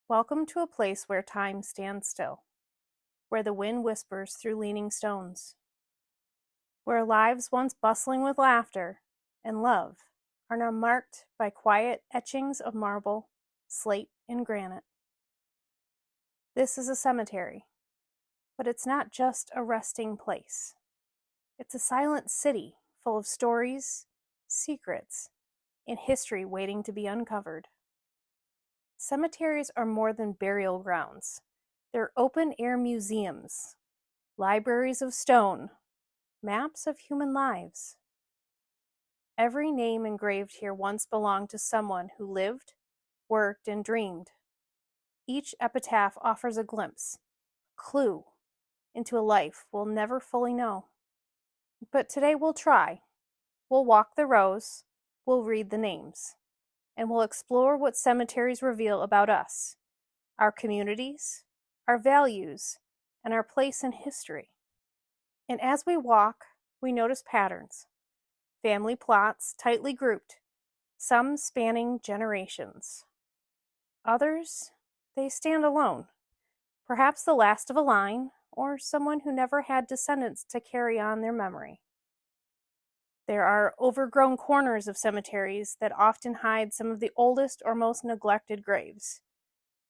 Welcome to a place where time stands still, where the wind whispers through leaning stones, where lives once bustling with laughter and love are now marked by quiet etchings of marble, slate, and granite. This is a cemetery, but it's not just a resting place. It's a silent city full of stories, secrets, and history waiting to be uncovered. Cemeteries are more than burial grounds. They're open-air museums, libraries of stone, maps of human lives. Every name engraved here once belonged to someone who lived, worked, and dreamed. Each epitaph offers a glimpse, a clue, into a life we'll never fully know. But today we'll try. We'll walk the rows, we'll read the names, and we'll explore what cemeteries reveal about us, our communities, our values, and our place in history. And as we walk, we notice patterns. Family plots tightly grouped, some spanning generations. Others, they stand alone, perhaps the last of a line, or someone who never had descendants to carry on their memory. There are overgrown corners of cemeteries that often hide some of the oldest or most neglected graves,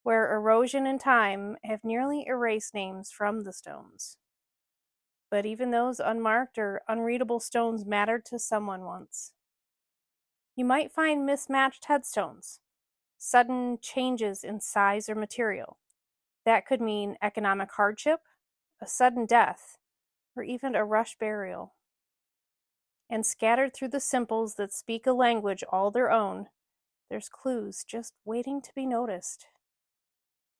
where erosion and time have nearly erased names from the stones. But even those unmarked or unreadable stones mattered to someone once. You might find mismatched headstones, sudden changes in size or material. That could mean economic hardship, a sudden death, or even a rush burial. And scattered through the symbols that speak a language all their own, there's clues just waiting to be noticed.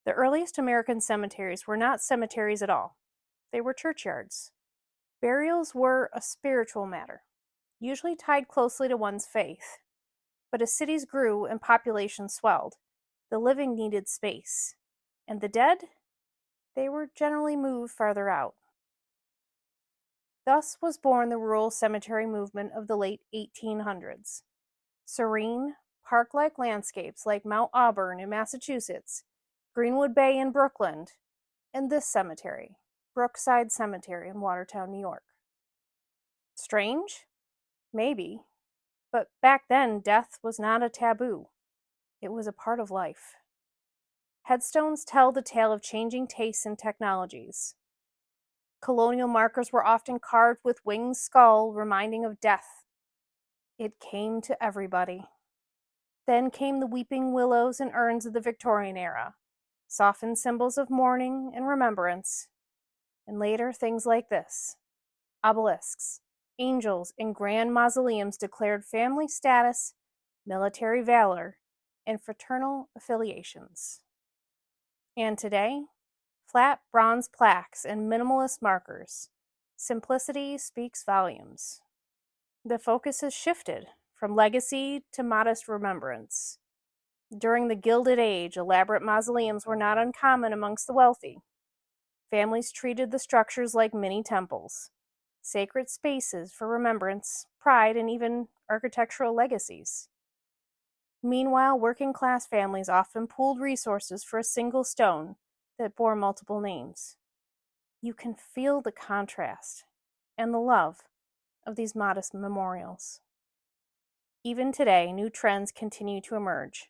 The earliest American cemeteries were not cemeteries at all. They were churchyards. Burials were a spiritual matter, usually tied closely to one's faith. But as cities grew and populations swelled, the living needed space, and the dead, they were generally moved farther out. Thus was born the rural cemetery movement of the late 1800s. Serene, park-like landscapes like Mount Auburn in Massachusetts, Greenwood Bay in Brooklyn, and this cemetery, Brookside Cemetery in Watertown, New York. Strange? Maybe. But back then, death was not a taboo. It was a part of life. Headstones tell the tale of changing tastes and technologies. Colonial markers were often carved with winged skull, reminding of death. It came to everybody. Then came the weeping willows and urns of the Victorian era, softened symbols of mourning and remembrance. And later, things like this. Obelisks, angels, and grand mausoleums declared family status, military valor, and fraternal affiliations. And today, flat bronze plaques and minimalist markers. Simplicity speaks volumes. The focus has shifted from legacy to modest remembrance. During the Gilded Age, elaborate mausoleums were not uncommon amongst the wealthy. Families treated the structures like mini temples, sacred spaces for remembrance, pride, and even architectural legacies. Meanwhile, working-class families often pooled resources for a single stone that bore multiple names. You can feel the contrast and the love of these modest memorials. Even today, new trends continue to emerge.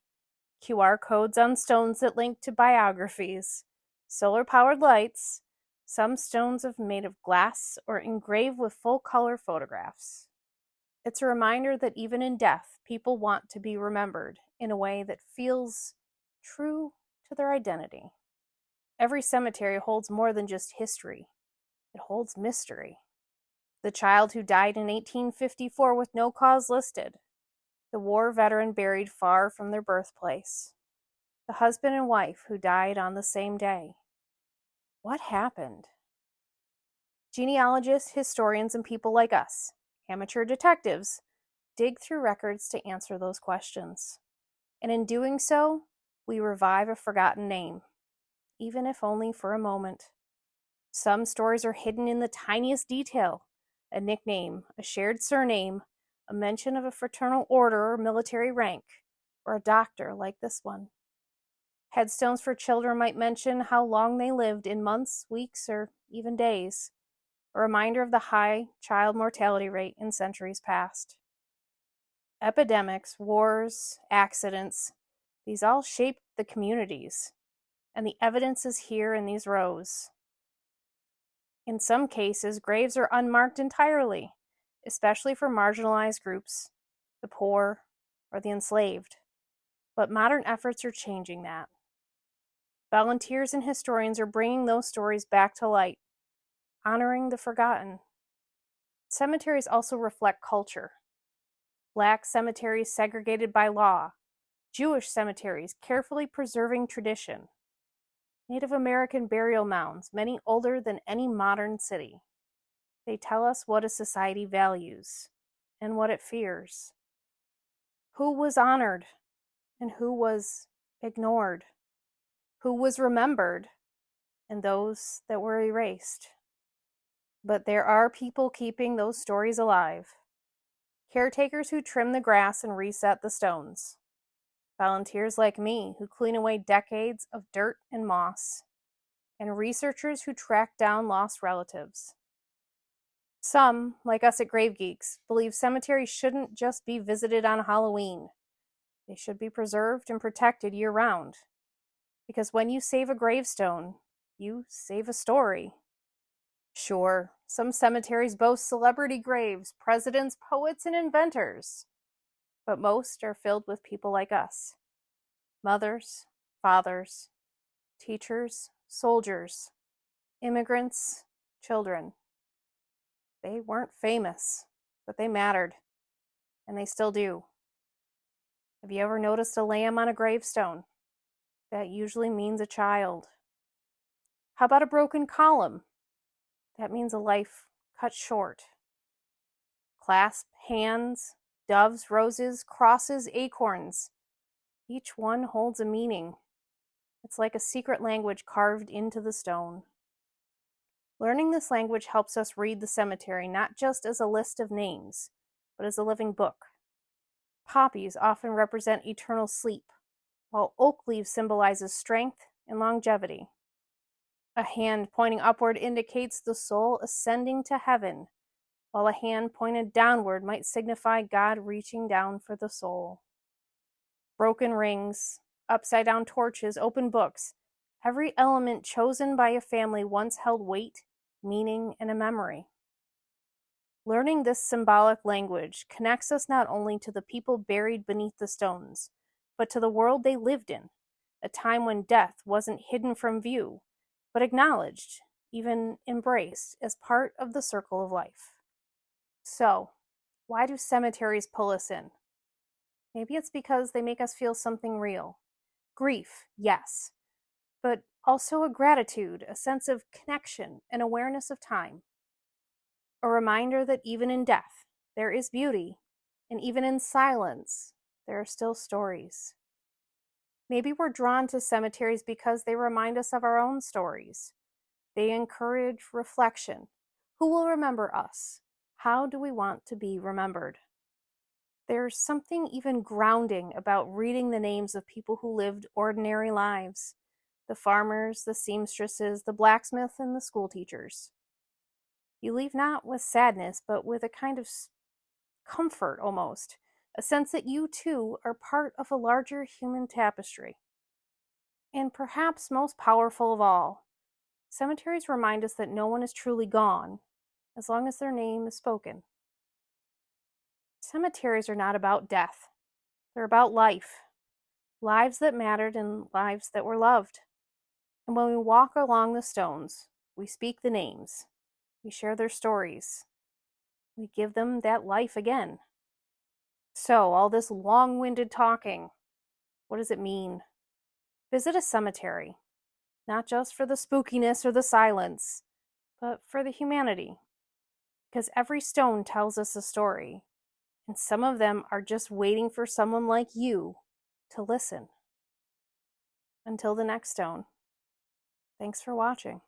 QR codes on stones that link to biographies, solar-powered lights, some stones are made of glass or engraved with full-color photographs. It's a reminder that even in death, people want to be remembered in a way that feels true to their identity. Every cemetery holds more than just history. It holds mystery. The child who died in 1854 with no cause listed. The war veteran buried far from their birthplace. The husband and wife who died on the same day. What happened? Genealogists, historians, and people like us, amateur detectives, dig through records to answer those questions. And in doing so, we revive a forgotten name, even if only for a moment. Some stories are hidden in the tiniest detail: a nickname, a shared surname, a mention of a fraternal order or military rank, or a doctor like this one. Headstones for children might mention how long they lived in months, weeks, or even days, a reminder of the high child mortality rate in centuries past. Epidemics, wars, accidents, these all shaped the communities, and the evidence is here in these rows. In some cases, graves are unmarked entirely, especially for marginalized groups, the poor, or the enslaved. But modern efforts are changing that. Volunteers and historians are bringing those stories back to light, honoring the forgotten. Cemeteries also reflect culture. Black cemeteries segregated by law, Jewish cemeteries carefully preserving tradition, Native American burial mounds, many older than any modern city. They tell us what a society values and what it fears. Who was honored and who was ignored? Who was remembered and those that were erased? But there are people keeping those stories alive. Caretakers who trim the grass and reset the stones. Volunteers like me who clean away decades of dirt and moss. And researchers who track down lost relatives. Some, like us at Grave Geeks, believe cemeteries shouldn't just be visited on Halloween. They should be preserved and protected year-round. Because when you save a gravestone, you save a story. Sure, some cemeteries boast celebrity graves, presidents, poets, and inventors. But most are filled with people like us. Mothers, fathers, teachers, soldiers, immigrants, children. They weren't famous, but they mattered, and they still do. Have you ever noticed a lamb on a gravestone? That usually means a child. How about a broken column? That means a life cut short. Clasped hands, doves, roses, crosses, acorns. Each one holds a meaning. It's like a secret language carved into the stone. Learning this language helps us read the cemetery not just as a list of names, but as a living book. Poppies often represent eternal sleep, while oak leaves symbolizes strength and longevity. A hand pointing upward indicates the soul ascending to heaven, while a hand pointed downward might signify God reaching down for the soul. Broken rings, upside-down torches, open books, every element chosen by a family once held weight, meaning, and a memory. Learning this symbolic language connects us not only to the people buried beneath the stones, but to the world they lived in, a time when death wasn't hidden from view, but acknowledged, even embraced, as part of the circle of life. So, why do cemeteries pull us in? Maybe it's because they make us feel something real. Grief, yes, but also a gratitude, a sense of connection, and awareness of time. A reminder that even in death, there is beauty, and even in silence, there are still stories. Maybe we're drawn to cemeteries because they remind us of our own stories. They encourage reflection. Who will remember us? How do we want to be remembered? There's something even grounding about reading the names of people who lived ordinary lives. The farmers, the seamstresses, the blacksmith, and the school teachers. You leave not with sadness, but with a kind of comfort almost, a sense that you too are part of a larger human tapestry. And perhaps most powerful of all, cemeteries remind us that no one is truly gone, as long as their name is spoken. Cemeteries are not about death. They're about life. Lives that mattered and lives that were loved. And when we walk along the stones, we speak the names. We share their stories. We give them that life again. So, all this long-winded talking, what does it mean? Visit a cemetery, not just for the spookiness or the silence, but for the humanity. Because every stone tells us a story, and some of them are just waiting for someone like you to listen. Until the next stone, thanks for watching.